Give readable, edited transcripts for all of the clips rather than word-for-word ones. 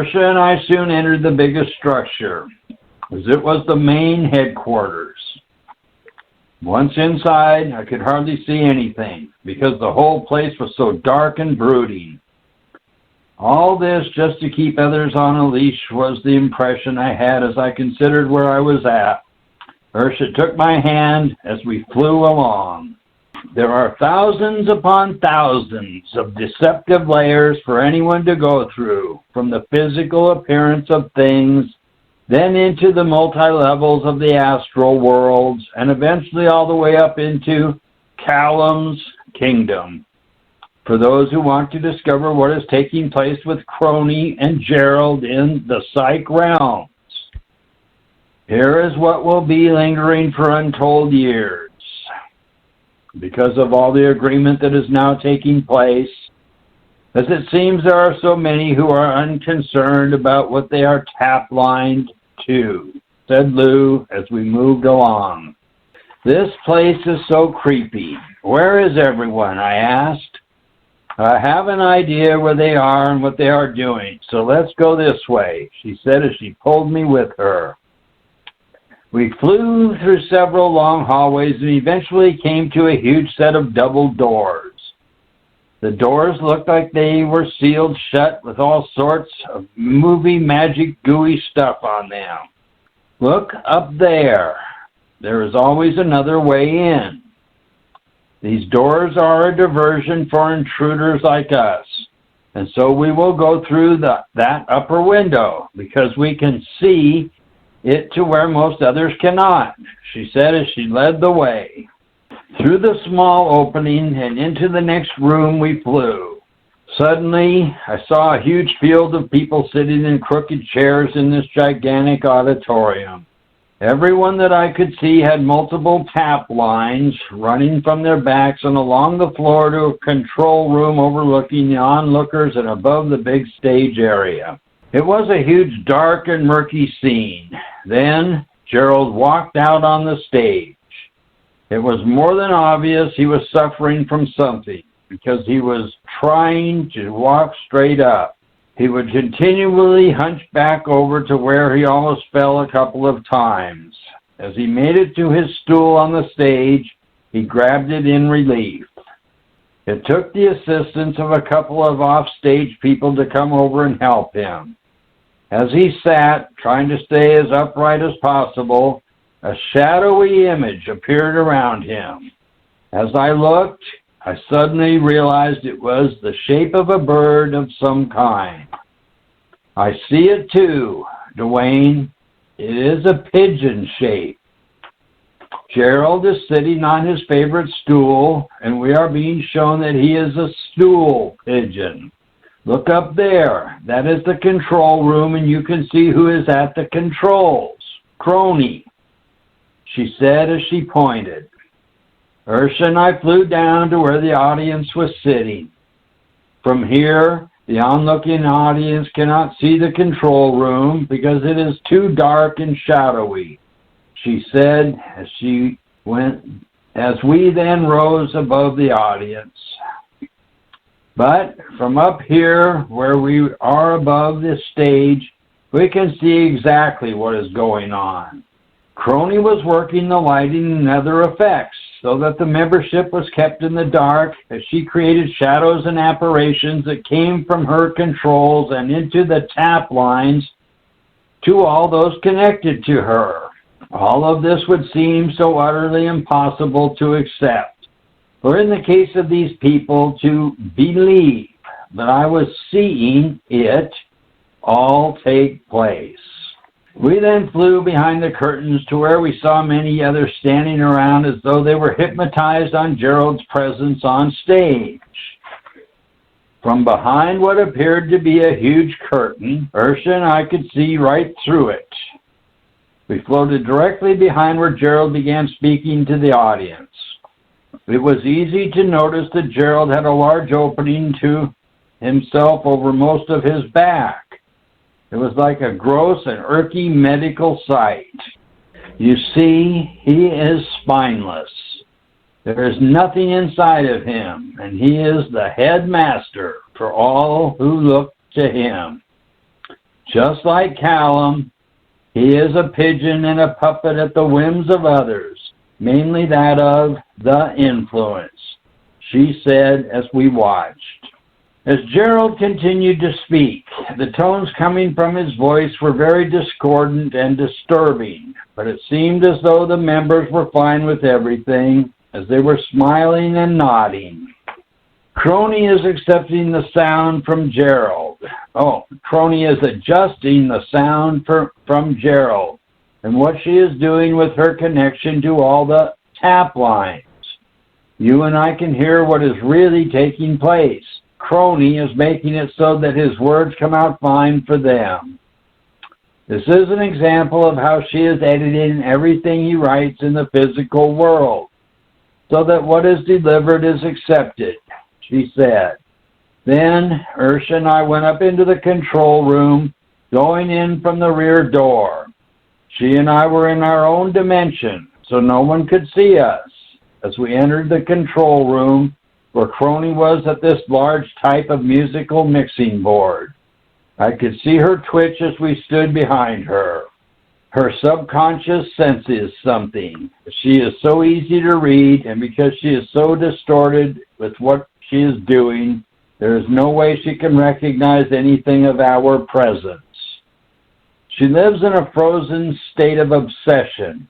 Ursha and I soon entered the biggest structure, as it was the main headquarters. Once inside, I could hardly see anything, because the whole place was so dark and brooding. All this just to keep others on a leash was the impression I had as I considered where I was at. Ursha took my hand as we flew along. There are thousands upon thousands of deceptive layers for anyone to go through, from the physical appearance of things, then into the multi-levels of the astral worlds, and eventually all the way up into Callum's kingdom. For those who want to discover what is taking place with Crony and Gerald in the psych realms. Here is what will be lingering for untold years. Because of all the agreement that is now taking place, as it seems there are so many who are unconcerned about what they are tap-lined to, said Lou as we moved along. This place is so creepy. Where is everyone? I asked. I have an idea where they are and what they are doing, so let's go this way, she said as she pulled me with her. We flew through several long hallways and eventually came to a huge set of double doors. The doors looked like they were sealed shut with all sorts of movie magic gooey stuff on them. Look up there. There is always another way in. These doors are a diversion for intruders like us, and so we will go through that upper window because we can see it to where most others cannot, she said as she led the way. Through the small opening and into the next room we flew. Suddenly, I saw a huge field of people sitting in crooked chairs in this gigantic auditorium. Everyone that I could see had multiple tap lines running from their backs and along the floor to a control room overlooking the onlookers and above the big stage area. It was a huge dark and murky scene. Then Gerald walked out on the stage. It was more than obvious he was suffering from something because he was trying to walk straight up. He would continually hunch back over to where he almost fell a couple of times. As he made it to his stool on the stage, he grabbed it in relief. It took the assistance of a couple of off-stage people to come over and help him. As he sat, trying to stay as upright as possible, a shadowy image appeared around him. As I looked, I suddenly realized it was the shape of a bird of some kind. I see it too, Dwayne. It is a pigeon shape. Gerald is sitting on his favorite stool, and we are being shown that he is a stool pigeon. Look up there. That is the control room, and you can see who is at the controls. Crony, she said as she pointed. Ursha and I flew down to where the audience was sitting. From here, the onlooking audience cannot see the control room because it is too dark and shadowy, she said as she went, as we then rose above the audience. But from up here, where we are above this stage, we can see exactly what is going on. Crony was working the lighting and other effects so that the membership was kept in the dark as she created shadows and apparitions that came from her controls and into the tap lines to all those connected to her. All of this would seem so utterly impossible to accept, or in the case of these people, to believe that I was seeing it all take place. We then flew behind the curtains to where we saw many others standing around as though they were hypnotized on Gerald's presence on stage. From behind what appeared to be a huge curtain, Ursha and I could see right through it. We floated directly behind where Gerald began speaking to the audience. It was easy to notice that Gerald had a large opening to himself over most of his back. It was like a gross and irky medical sight. You see, he is spineless. There is nothing inside of him, and he is the headmaster for all who look to him. Just like Callum, he is a pigeon and a puppet at the whims of others, mainly that of the influence, she said as we watched. As Gerald continued to speak, the tones coming from his voice were very discordant and disturbing, but it seemed as though the members were fine with everything, as they were smiling and nodding. Crony is accepting the sound from Gerald. Crony is adjusting the sound from Gerald and what she is doing with her connection to all the tap lines. You and I can hear what is really taking place. Crony is making it so that his words come out fine for them. This is an example of how she is editing everything he writes in the physical world, so that what is delivered is accepted, she said. Then Ursha and I went up into the control room, going in from the rear door. She and I were in our own dimension, so no one could see us. As we entered the control room, where Crony was at this large type of musical mixing board, I could see her twitch as we stood behind her. Her subconscious senses something. She is so easy to read, and because she is so distorted with what she is doing, there is no way she can recognize anything of our presence. She lives in a frozen state of obsession,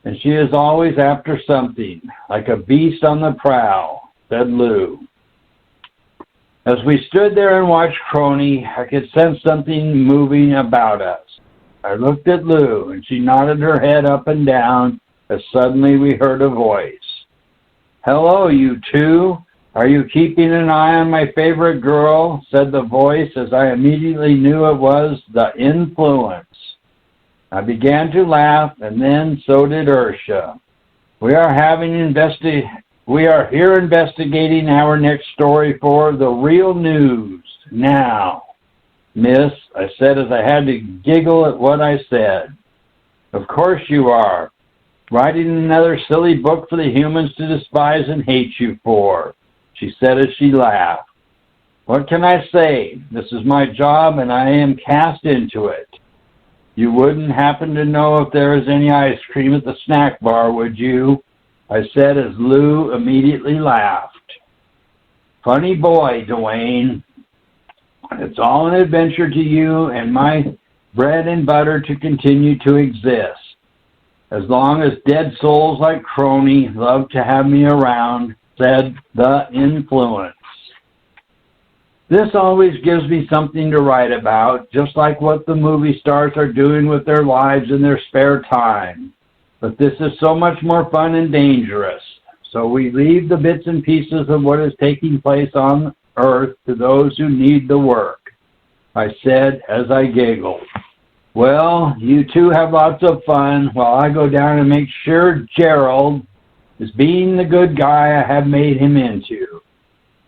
and she is always after something, like a beast on the prowl, said Lou. As we stood there and watched Crony, I could sense something moving about us. I looked at Lou, and she nodded her head up and down as suddenly we heard a voice. "Hello, you two. Are you keeping an eye on my favorite girl?" said the voice, as I immediately knew it was the influence. I began to laugh, and then so did Ursha. We are here investigating our next story for the real news now. "Miss," I said as I had to giggle at what I said. "Of course you are. Writing another silly book for the humans to despise and hate you for," she said as she laughed. "What can I say? This is my job and I am cast into it. You wouldn't happen to know if there is any ice cream at the snack bar, would you?" I said as Lou immediately laughed. "Funny boy, Dwayne. It's all an adventure to you and my bread and butter to continue to exist. As long as dead souls like Crony love to have me around," said the influence. "This always gives me something to write about, just like what the movie stars are doing with their lives in their spare time. But this is so much more fun and dangerous. So we leave the bits and pieces of what is taking place on Earth to those who need the work," I said as I giggled. "Well, you two have lots of fun while I go down and make sure Gerald is being the good guy I have made him into.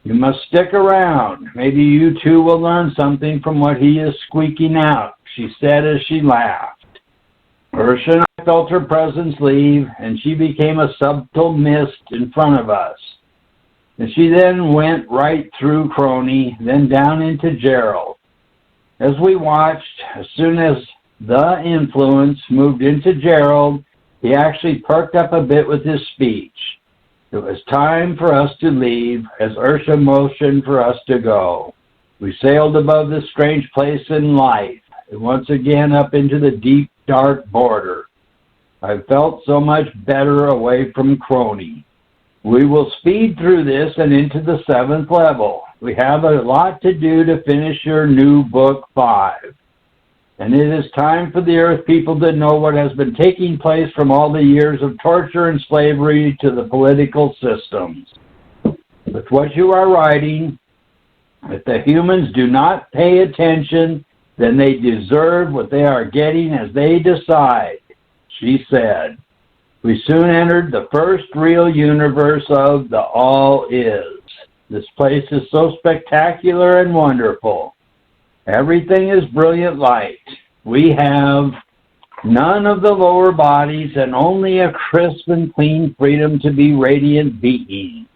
You must stick around. Maybe you two will learn something from what he is squeaking out," she said as she laughed. Ursha and I felt her presence leave, and she became a subtle mist in front of us. And she then went right through Crony, then down into Gerald. As we watched, as soon as the influence moved into Gerald, he actually perked up a bit with his speech. It was time for us to leave, as Ursha motioned for us to go. We sailed above this strange place in life, and once again up into the deep, dark border. I felt so much better away from Crony. We will speed through this and into the 7th level. We have a lot to do to finish your new book 5. And it is time for the Earth people to know what has been taking place from all the years of torture and slavery to the political systems. With what you are writing, if the humans do not pay attention, then they deserve what they are getting as they decide, she said. We soon entered the first real universe of the All Is. This place is so spectacular and wonderful. Everything is brilliant light. We have none of the lower bodies and only a crisp and clean freedom to be radiant beings.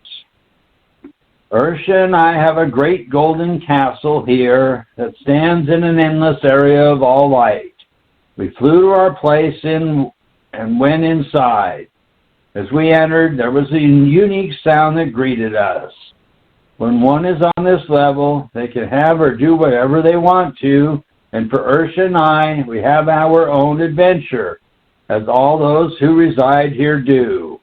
Ursha and I have a great golden castle here that stands in an endless area of all light. We flew to our place and went inside. As we entered, there was a unique sound that greeted us. When one is on this level, they can have or do whatever they want to, and for Ursha and I, we have our own adventure, as all those who reside here do.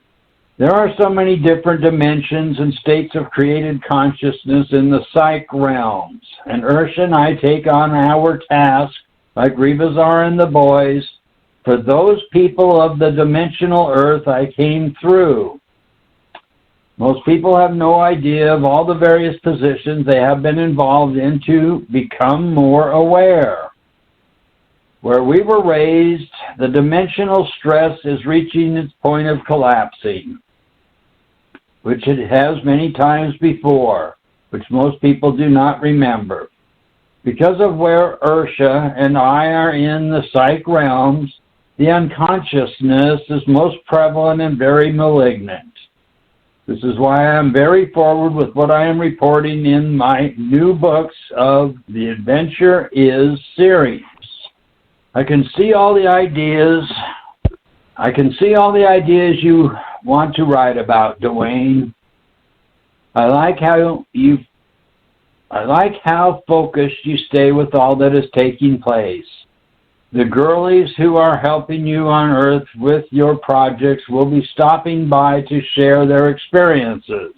There are so many different dimensions and states of created consciousness in the psych realms, and Ursha and I take on our task, like Revazar and the boys, for those people of the dimensional earth I came through. Most people have no idea of all the various positions they have been involved in to become more aware. Where we were raised, the dimensional stress is reaching its point of collapsing, which it has many times before, which most people do not remember. Because of where Ursha and I are in the psych realms, the unconsciousness is most prevalent and very malignant. This is why I am very forward with what I am reporting in my new books of the Adventure Is series. I can see all the ideas you want to write about, Dwayne. I like how focused you stay with all that is taking place. The girlies who are helping you on Earth with your projects will be stopping by to share their experiences.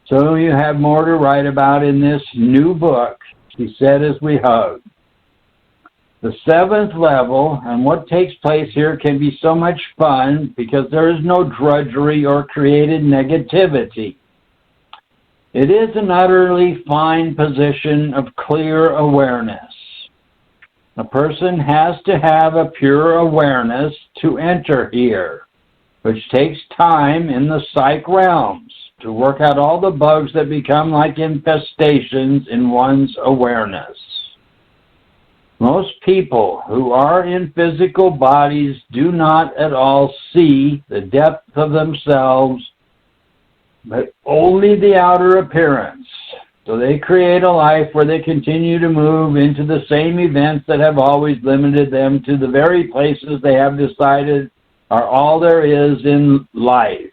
So you have more to write about in this new book, she said as we hugged. The 7th level and what takes place here can be so much fun because there is no drudgery or created negativity. It is an utterly fine position of clear awareness. A person has to have a pure awareness to enter here, which takes time in the psych realms to work out all the bugs that become like infestations in one's awareness. Most people who are in physical bodies do not at all see the depth of themselves, but only the outer appearance. So they create a life where they continue to move into the same events that have always limited them to the very places they have decided are all there is in life.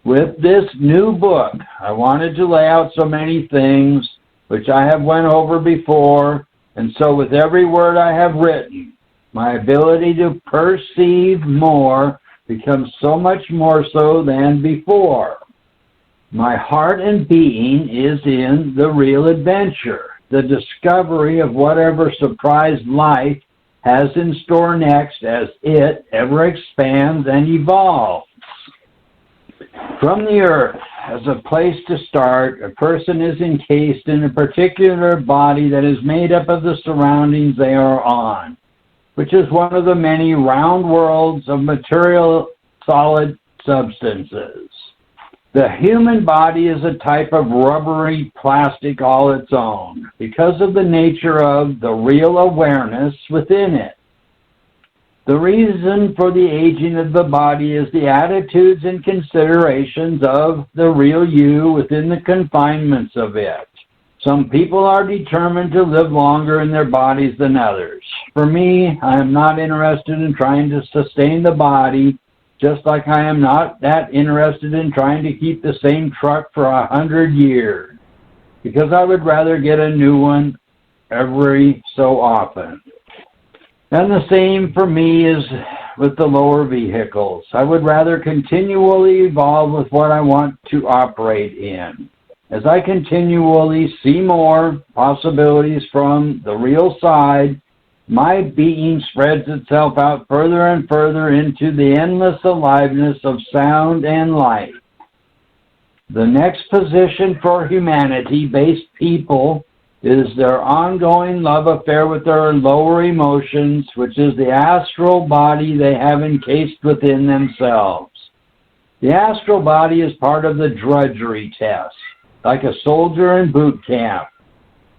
With this new book, I wanted to lay out so many things which I have went over before, and so with every word I have written, my ability to perceive more becomes so much more so than before. My heart and being is in the real adventure, the discovery of whatever surprise life has in store next as it ever expands and evolves. From the earth, as a place to start, a person is encased in a particular body that is made up of the surroundings they are on, which is one of the many round worlds of material solid substances. The human body is a type of rubbery plastic all its own because of the nature of the real awareness within it. The reason for the aging of the body is the attitudes and considerations of the real you within the confinements of it. Some people are determined to live longer in their bodies than others. For me, I am not interested in trying to sustain the body, just like I am not that interested in trying to keep the same truck for 100 years, because I would rather get a new one every so often. And the same for me is with the lower vehicles. I would rather continually evolve with what I want to operate in. As I continually see more possibilities from the real side, my being spreads itself out further and further into the endless aliveness of sound and light. The next position for humanity-based people is their ongoing love affair with their lower emotions, which is the astral body they have encased within themselves. The astral body is part of the drudgery test, like a soldier in boot camp,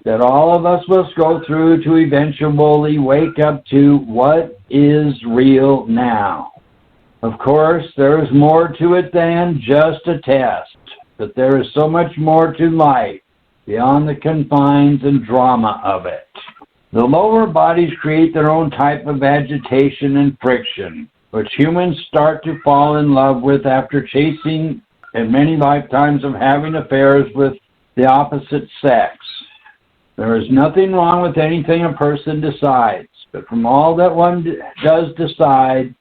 that all of us must go through to eventually wake up to what is real now. Of course, there is more to it than just a test. that there is so much more to life beyond the confines and drama of it. The lower bodies create their own type of agitation and friction, which humans start to fall in love with after chasing and many lifetimes of having affairs with the opposite sex. There is nothing wrong with anything a person decides, but from all that one does decide,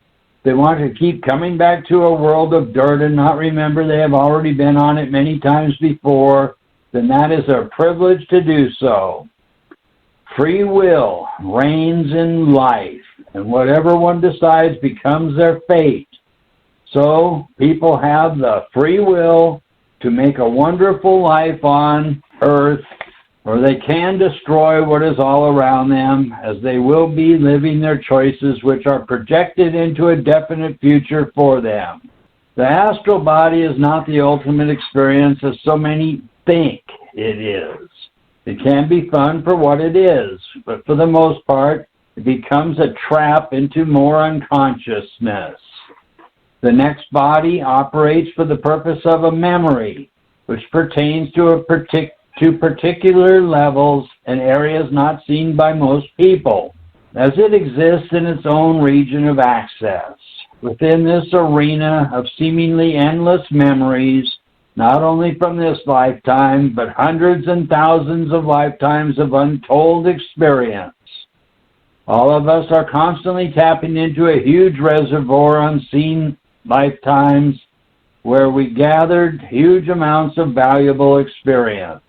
they want to keep coming back to a world of dirt and not remember they have already been on it many times before, then that is a privilege to do so. Free will reigns in life, and whatever one decides becomes their fate. So, people have the free will to make a wonderful life on Earth, or they can destroy what is all around them, as they will be living their choices which are projected into a definite future for them. The astral body is not the ultimate experience as so many think it is. It can be fun for what it is, but for the most part, it becomes a trap into more unconsciousness. The next body operates for the purpose of a memory, which pertains to particular levels and areas not seen by most people, as it exists in its own region of access. Within this arena of seemingly endless memories, not only from this lifetime, but hundreds and thousands of lifetimes of untold experience. All of us are constantly tapping into a huge reservoir unseen lifetimes where we gathered huge amounts of valuable experience.